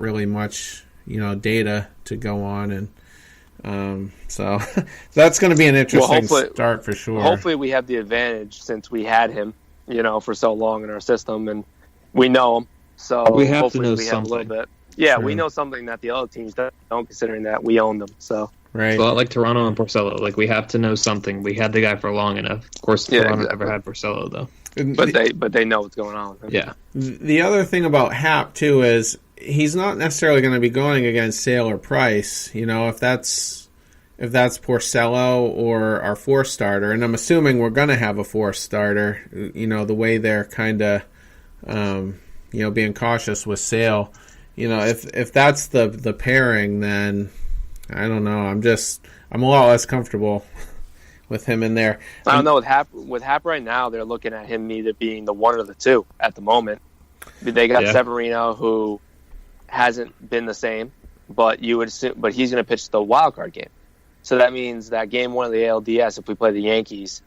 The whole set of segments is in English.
not really much, data to go on, and so that's going to be an interesting start for sure. Hopefully we have the advantage since we had him, for so long in our system, and we know him. So we have hopefully to know we something. have a little bit. Yeah, Sure. we know something that the other teams don't, considering that we own them. So right. It's a lot like Toronto and Porcello. Like, we have to know something. We had the guy for long enough. Of course, Toronto never had Porcello, though. But they know what's going on. Yeah. The other thing about Happ too is he's not necessarily going to be going against Sale or Price. If that's Porcello or our fourth starter, and I'm assuming we're going to have a fourth starter. The way they're kind of being cautious with Sale. If that's the pairing, then I don't know. I'm a lot less comfortable with him in there. I don't know. With Hap right now, they're looking at him either being the one or the two at the moment. They got Severino, who hasn't been the same, but you would assume, but he's going to pitch the wild card game. So that means that game one of the ALDS, if we play the Yankees,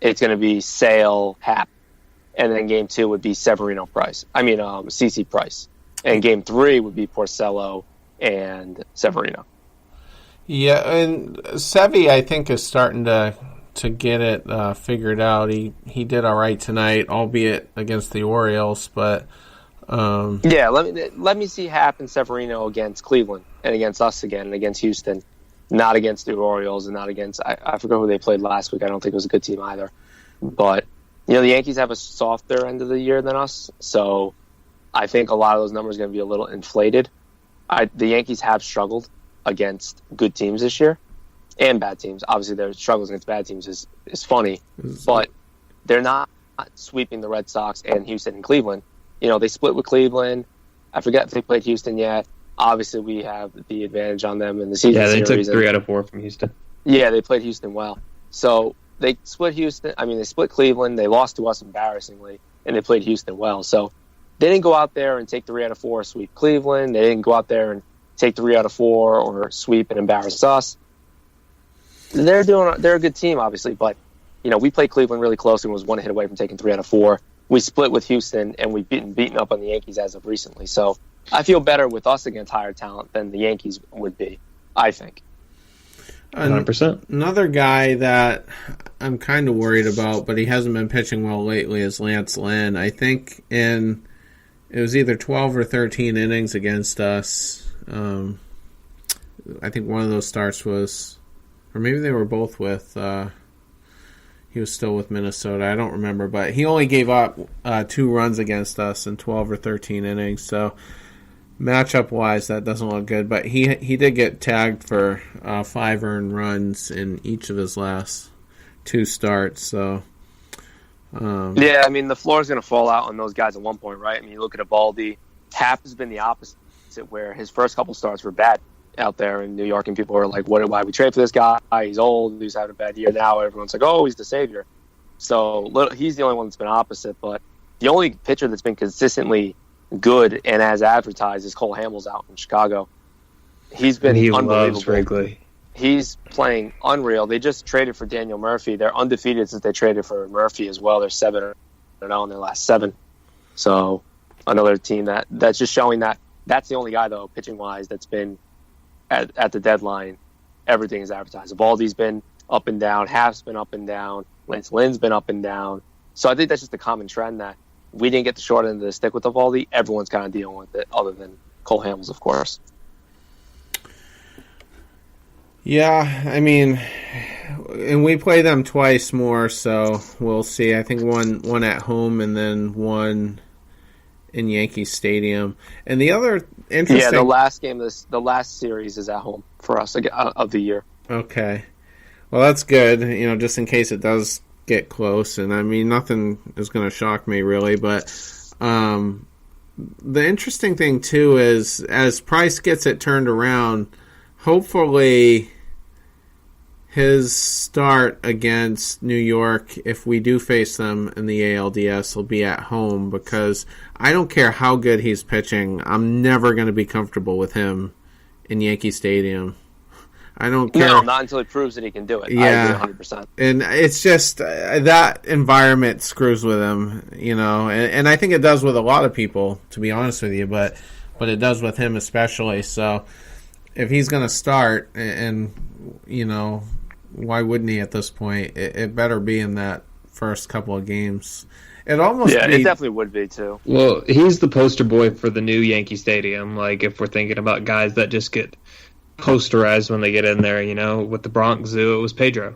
it's going to be Sale, Hap, and then game two would be Severino, Price. CC Price, and game three would be Porcello and Severino. Yeah, and Sevy, I think, is starting to get it figured out. He did all right tonight, albeit against the Orioles, but let me see Hap and Severino against Cleveland and against us again and against Houston, not against the Orioles and not against I forgot who they played last week. I don't think it was a good team either, but the Yankees have a softer end of the year than us, so I think a lot of those numbers are going to be a little inflated. The Yankees have struggled against good teams this year and bad teams. Obviously, their struggles against bad teams is funny, but they're not sweeping the Red Sox and Houston and Cleveland. They split with Cleveland. I forget if they played Houston yet. Obviously, we have the advantage on them in the season series. Yeah, they took 3 out of 4 from Houston. Yeah, they played Houston well. So they split Houston. They split Cleveland. They lost to us embarrassingly, and they played Houston well. So they didn't go out there and take 3 out of 4, sweep Cleveland. They didn't go out there and take 3 out of 4 or sweep and embarrass us. They're a good team, obviously, but we played Cleveland really close and was 1 hit away from taking 3 out of 4. We split with Houston and we've beaten up on the Yankees as of recently. So I feel better with us against higher talent than the Yankees would be, I think. 100%. Another guy that I'm kind of worried about, but he hasn't been pitching well lately, is Lance Lynn. I think it was either 12 or 13 innings against us. I think one of those starts was, or maybe they were both with, he was still with Minnesota. I don't remember, but he only gave up 2 runs against us in 12 or 13 innings. So matchup-wise, that doesn't look good. But he did get tagged for 5 earned runs in each of his last 2 starts. So the floor is going to fall out on those guys at one point, right? You look at Eovaldi. Happ has been the opposite, where his first couple starts were bad out there in New York, and people were like, why we trade for this guy? He's old, he's having a bad year. Now everyone's like, oh, he's the savior. So he's the only one that's been opposite, but the only pitcher that's been consistently good and as advertised is Cole Hamels out in Chicago. He's been unbelievable. Wrigley. He's playing unreal. They just traded for Daniel Murphy. They're undefeated since they traded for Murphy as well. They're 7-0 in their last 7. So another team that's just showing that that's the only guy, though, pitching-wise, that's been at the deadline. Everything is advertised. Eovaldi's been up and down. Haff's been up and down. Lance Lynn's been up and down. So I think that's just a common trend that we didn't get the short end of the stick with Eovaldi. Everyone's kind of dealing with it, other than Cole Hamels, of course. Yeah, and we play them twice more, so we'll see. I think one at home and then one in Yankee Stadium. And the other interesting... Yeah, the last game, the last series is at home for us of the year. Okay. Well, that's good, just in case it does get close. And, nothing is going to shock me, really. But the interesting thing, too, is as Price gets it turned around, hopefully his start against New York, if we do face them in the ALDS, will be at home, because I don't care how good he's pitching, I'm never going to be comfortable with him in Yankee Stadium. I don't care. No, not until he proves that he can do it. Yeah. I agree 100%. And it's just that environment screws with him, and I think it does with a lot of people, to be honest with you. But but it does with him especially. So if he's going to start, and why wouldn't he at this point? It better be in that first couple of games. It definitely would be too. Well, he's the poster boy for the new Yankee Stadium. Like, if we're thinking about guys that just get posterized when they get in there, with the Bronx Zoo, it was Pedro.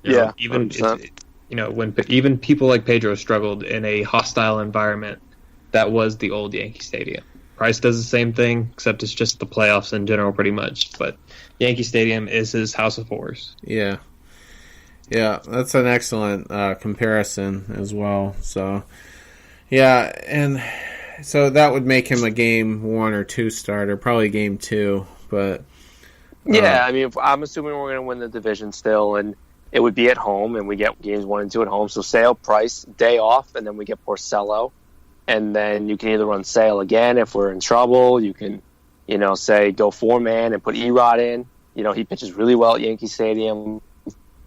Even when people like Pedro struggled in a hostile environment, that was the old Yankee Stadium. Price does the same thing, except it's just the playoffs in general, pretty much. But Yankee Stadium is his house of horrors. Yeah. Yeah, that's an excellent comparison as well. So, yeah, and so that would make him a game 1 or 2 starter, probably game 2. But I'm assuming we're going to win the division still, and it would be at home, and we get games 1 and 2 at home. So Sale, Price, day off, and then we get Porcello, and then you can either run Sale again if we're in trouble. You can, say go 4-man and put Erod in. He pitches really well at Yankee Stadium.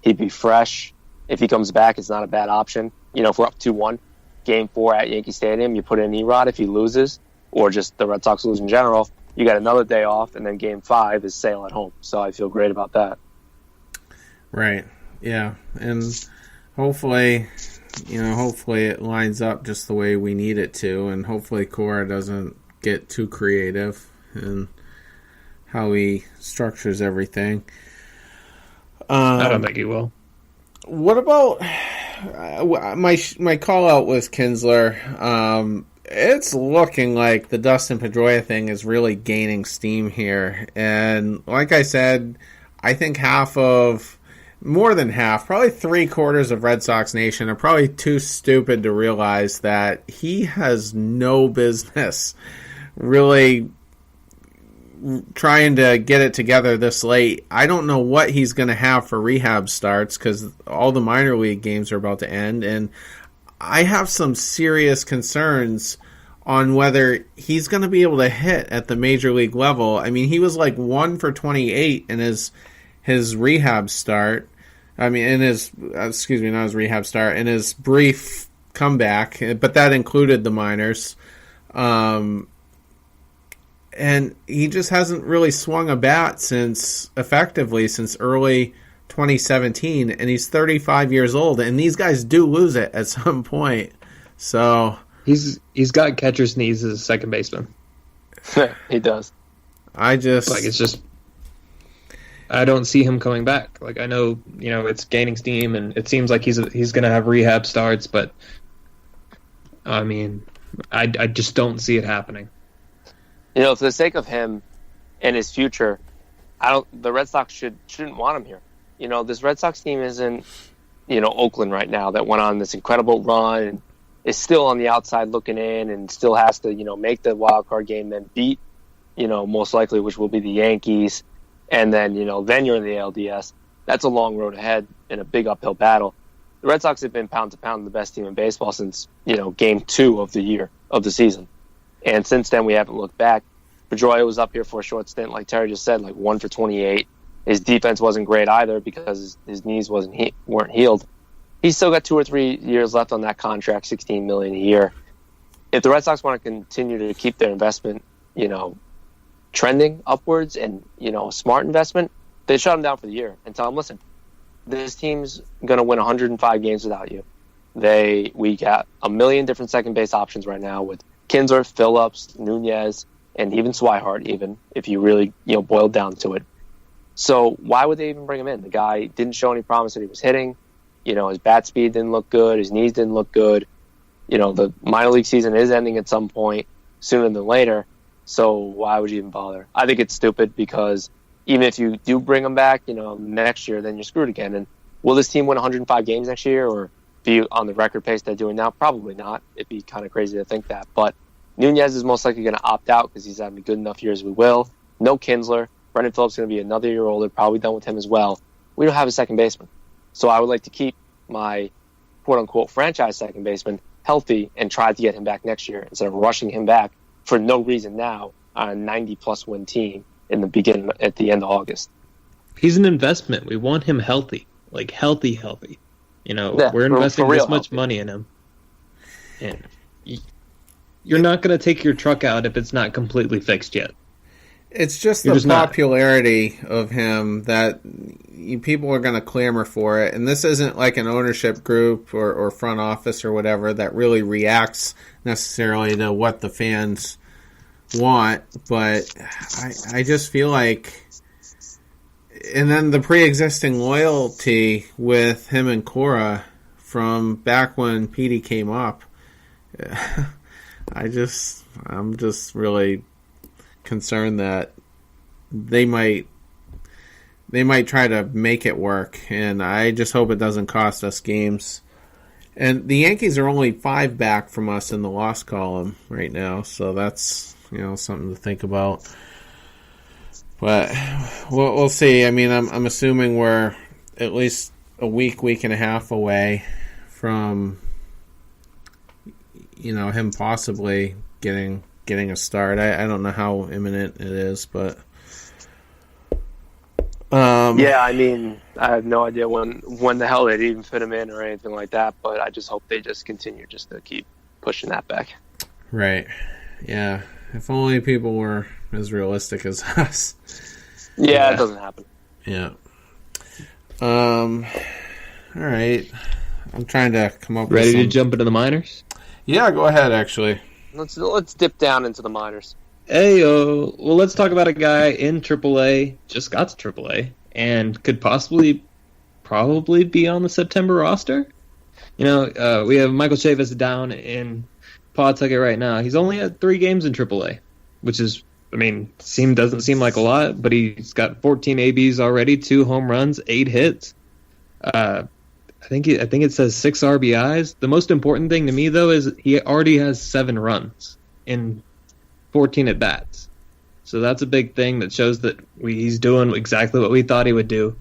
He'd be fresh. If he comes back, it's not a bad option. If we're up 2-1, game 4 at Yankee Stadium, you put in Erod if he loses, or just the Red Sox lose in general. You got another day off, and then game 5 is Sale at home. So I feel great about that. Right. Yeah. And hopefully it lines up just the way we need it to, and hopefully Cora doesn't get too creative in how he structures everything. I don't think he will. What about my call out was Kinsler? It's looking like the Dustin Pedroia thing is really gaining steam here, and like I said, I think more than half, probably 3/4 of Red Sox Nation are probably too stupid to realize that he has no business really trying to get it together this late. I don't know what he's going to have for rehab starts because all the minor league games are about to end, and I have some serious concerns on whether he's going to be able to hit at the major league level. I mean, he was like 1 for 28 in his rehab start. I mean, in his brief comeback, but that included the minors. And he just hasn't really swung a bat since early 2017, and he's 35 years old, and these guys do lose it at some point. So he's got catcher's knees as a second baseman. He does. I don't see him coming back. Like, I know, it's gaining steam, and it seems like he's going to have rehab starts, but I mean, I just don't see it happening. For the sake of him and his future, the Red Sox shouldn't want him here. This Red Sox team isn't, Oakland right now that went on this incredible run and is still on the outside looking in and still has to, make the wild card game, then beat, most likely, which will be the Yankees. And then, then you're in the ALDS. That's a long road ahead and a big uphill battle. The Red Sox have been pound to pound the best team in baseball since, game 2 of the season. And since then, we haven't looked back. Pedroia was up here for a short stint, like Terry just said, like 1 for 28. His defense wasn't great either because his knees weren't healed. He's still got 2 or 3 years left on that contract, $16 million a year. If the Red Sox want to continue to keep their investment, trending upwards and, a smart investment, they shut him down for the year and tell him, listen, this team's going to win 105 games without you. We got a million different second base options right now with Kinsler, Phillips, Nunez, and even Swihart, even if you really boiled down to it. So why would they even bring him in? The guy didn't show any promise that he was hitting. His bat speed didn't look good. His knees didn't look good. The minor league season is ending at some point sooner than later. So why would you even bother? I think it's stupid because even if you do bring him back, next year, then you're screwed again. And will this team win 105 games next year or be on the record pace they're doing now? Probably not. It'd be kind of crazy to think that. But Nunez is most likely going to opt out because he's having a good enough year as we will. No Kinsler. Brendan Phillips is going to be another year older, probably done with him as well. We don't have a second baseman. So I would like to keep my quote-unquote franchise second baseman healthy and try to get him back next year instead of rushing him back for no reason now on a 90-plus win team at the end of August. He's an investment. We want him healthy. Like, healthy. We're investing this much money in him. And you're not going to take your truck out if it's not completely fixed yet. It's just the popularity of him that people are going to clamor for it. And this isn't like an ownership group or front office or whatever that really reacts necessarily to what the fans want. But I just feel like... And then the pre-existing loyalty with him and Cora from back when Petey came up. I'm just really concerned that they might try to make it work, and I just hope it doesn't cost us games. And the Yankees are only 5 back from us in the loss column right now, so that's something to think about. But we'll see. I mean, I'm assuming we're at least a week and a half away from him possibly getting a start. I don't know how imminent it is, but I mean, I have no idea when the hell they'd even fit him in or anything like that, but I just hope they just continue just to keep pushing that back. Right. Yeah. If only people were as realistic as us. Yeah, it doesn't happen. Yeah. All right. I'm trying to come up with to jump into the minors? Yeah, go ahead, actually. Let's dip down into the minors. Hey, well, let's talk about a guy in AAA, just got to AAA, and could probably be on the September roster. We have Michael Chavis down in Pawtucket right now. He's only had 3 games in AAA, which is, doesn't seem like a lot, but he's got 14 ABs already, 2 home runs, 8 hits. I think it says 6 RBIs. The most important thing to me, though, is he already has 7 runs in 14 at-bats. So that's a big thing that shows that he's doing exactly what we thought he would do,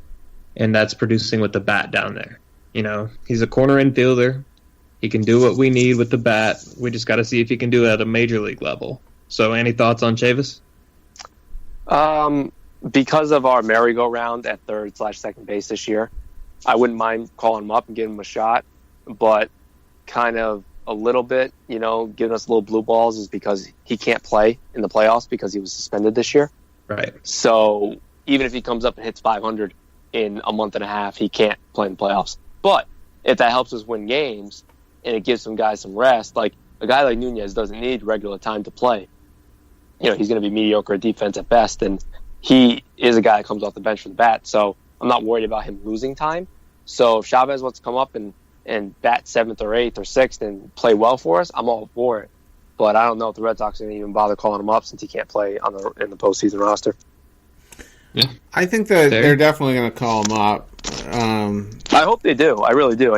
and that's producing with the bat down there. He's a corner infielder. He can do what we need with the bat. We just got to see if he can do it at a major league level. So any thoughts on Chavis? Because of our merry-go-round at third/second base this year, I wouldn't mind calling him up and giving him a shot, but kind of a little bit, giving us little blue balls is because he can't play in the playoffs because he was suspended this year. Right. So even if he comes up and hits 500 in a month and a half, he can't play in the playoffs. But if that helps us win games and it gives some guys some rest, like a guy like Nunez doesn't need regular time to play. He's going to be mediocre at defense at best, and he is a guy that comes off the bench for the bat. So I'm not worried about him losing time. So if Chavez wants to come up and bat 7th or 8th or 6th and play well for us, I'm all for it. But I don't know if the Red Sox are going to even bother calling him up since he can't play in the postseason roster. Yeah. I think that they're definitely going to call him up. I hope they do. I really do.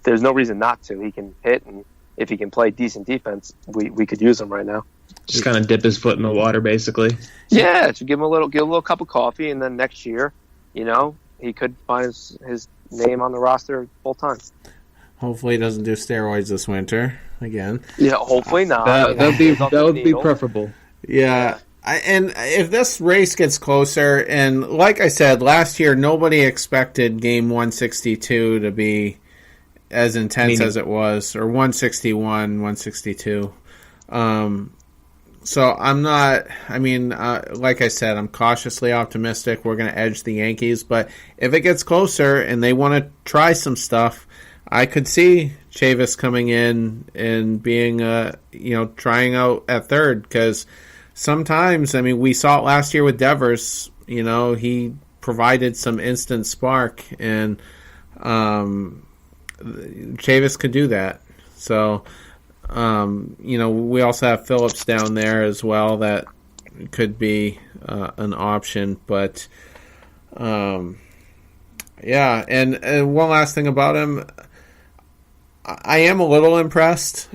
There's no reason not to. He can hit, and if he can play decent defense, we could use him right now. Just kind of dip his foot in the water, basically. Yeah, to give him a little cup of coffee, and then next year, he could find his name on the roster full time. Hopefully, he doesn't do steroids this winter again. Yeah, hopefully not. That would be preferable. Yeah. And if this race gets closer, and like I said, last year nobody expected game 162 to be as intense as it was, or 161, 162. So I'm not, like I said, I'm cautiously optimistic we're going to edge the Yankees, but if it gets closer and they want to try some stuff, I could see Chavis coming in and being, trying out at third, because sometimes, we saw it last year with Devers, he provided some instant spark, and Chavis could do that. So, we also have Phillips down there as well. That could be an option. But, and one last thing about him, I am a little impressed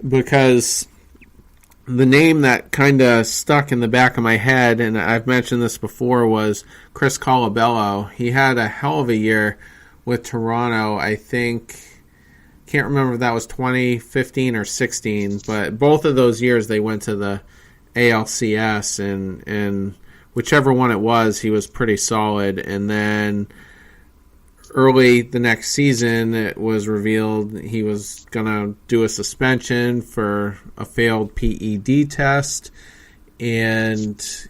because the name that kind of stuck in the back of my head, and I've mentioned this before, was Chris Colabello. He had a hell of a year with Toronto, I think. Can't remember if that was 2015 or 16, but both of those years they went to the ALCS, and whichever one it was, he was pretty solid. And then early the next season, it was revealed he was going to do a suspension for a failed PED test, and